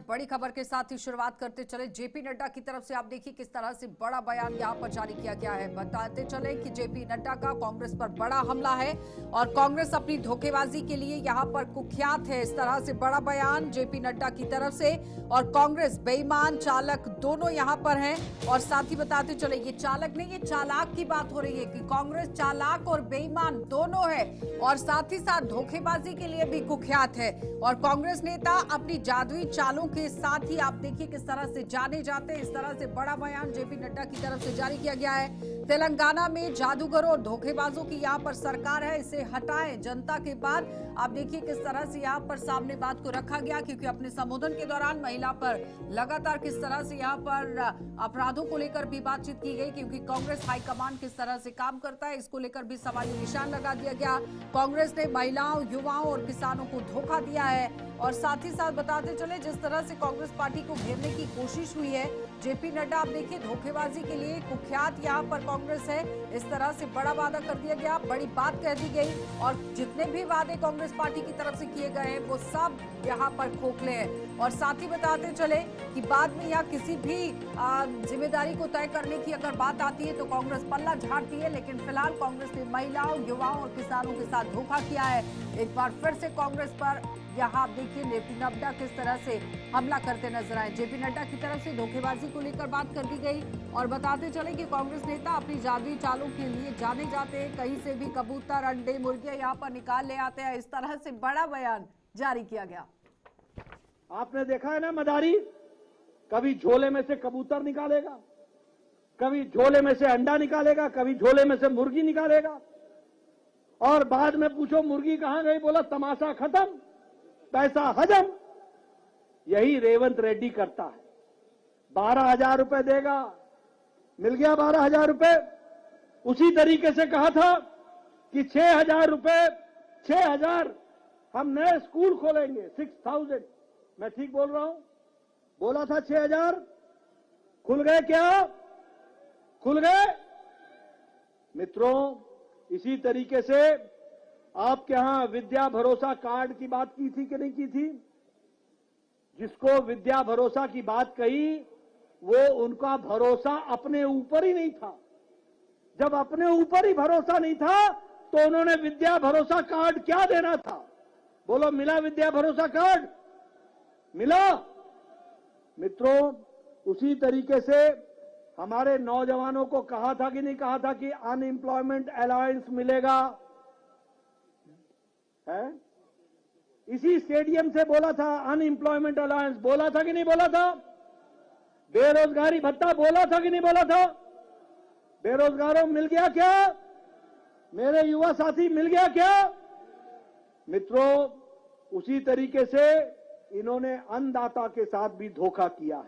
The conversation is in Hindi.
बड़ी खबर के साथ ही शुरुआत करते चले। जेपी नड्डा की तरफ से आप देखिए किस तरह से बड़ा बयान यहां पर जारी किया गया है। बताते चले कि जेपी नड्डा का कांग्रेस पर बड़ा हमला है और कांग्रेस अपनी धोखेबाजी के लिए यहां पर कुख्यात है। इस तरह से बड़ा बयान जेपी नड्डा की तरफ से। और कांग्रेस बेईमान चालक दोनों यहां पर हैं। और साथ ही बताते चले ये चालक नहीं, ये चालाक की बात हो रही है कि कांग्रेस चालाक और बेईमान दोनों है और साथ ही साथ धोखेबाजी के लिए भी कुख्यात है। और कांग्रेस नेता अपनी जादुई चालों के साथ ही आप देखिए किस तरह से जाने जाते हैं। इस तरह से बड़ा बयान जेपी नड्डा की तरफ से जारी किया गया है। तेलंगाना में जादूगरों और धोखेबाजों की यहां पर सरकार है, इसे हटाएं जनता के बाद। आप देखिए किस तरह से यहां पर सामने बात को रखा गया, क्योंकि अपने संबोधन के दौरान महिला पर लगातार किस तरह से यहां पर अपराधों को लेकर भी बातचीत की गई, क्योंकि कांग्रेस हाईकमान किस तरह से काम करता है इसको लेकर भी सवालिया निशान लगा दिया गया। कांग्रेस ने महिलाओं, युवाओं और किसानों को धोखा दिया है। और साथ ही साथ बताते चले जिस तरह से कांग्रेस पार्टी को घेरने की कोशिश हुई है, जेपी नड्डा आप देखिए धोखेबाजी के लिए कुख्यात यहां पर कांग्रेस है। इस तरह से बड़ा वादा कर दिया गया, बड़ी बात कह दी गई और जितने भी वादे कांग्रेस पार्टी की तरफ से किए गए हैं वो सब यहां पर खोखले हैं। और साथ ही बताते चले कि बाद में यहाँ किसी भी जिम्मेदारी को तय करने की अगर बात आती है तो कांग्रेस पल्ला झाड़ती है, लेकिन फिलहाल कांग्रेस ने महिलाओं, युवाओं और किसानों के साथ धोखा किया है। एक बार फिर से कांग्रेस पर यहाँ आप देखिए जेपी नड्डा किस तरह से हमला करते नजर आए। जेपी नड्डा की तरफ से धोखेबाजी को लेकर बात कर दी गई और बताते चले कि कांग्रेस नेता अपनी जादुई चालों के लिए जाने जाते हैं। कहीं से भी कबूतर, अंडे, मुर्गियां यहाँ पर निकाल ले आते हैं। इस तरह से बड़ा बयान जारी किया गया। आपने देखा है ना, मदारी कभी झोले में से कबूतर निकालेगा, कभी झोले में से अंडा निकालेगा, कभी झोले में से मुर्गी निकालेगा और बाद में पूछो मुर्गी कहां गई, बोला तमाशा खत्म, पैसा हजम। यही रेवंत रेड्डी करता है। 12,000 रुपए देगा, मिल गया 12,000 रुपए। उसी तरीके से कहा था कि 6,000 रुपए, 6,000 हम नए स्कूल खोलेंगे, 6,000। मैं ठीक बोल रहा हूं? बोला था 6,000, खुल गए क्या? खुल गए? मित्रों, इसी तरीके से आपके यहां विद्या भरोसा कार्ड की बात की थी कि नहीं की थी? जिसको विद्या भरोसा की बात कही वो उनका भरोसा अपने ऊपर ही नहीं था। जब अपने ऊपर ही भरोसा नहीं था तो उन्होंने विद्या भरोसा कार्ड क्या देना था? बोलो, मिला विद्या भरोसा कार्ड? मिला? मित्रों, उसी तरीके से हमारे नौजवानों को कहा था कि नहीं कहा था कि अनएम्प्लॉयमेंट अलाउंस मिलेगा, है? इसी स्टेडियम से बोला था अनएम्प्लॉयमेंट अलाउंस, बोला था कि नहीं बोला था? बेरोजगारी भत्ता बोला था कि नहीं बोला था? बेरोजगारों मिल गया क्या? मेरे युवा साथी मिल गया क्या? मित्रों, उसी तरीके से इन्होंने अन्नदाता के साथ भी धोखा किया है।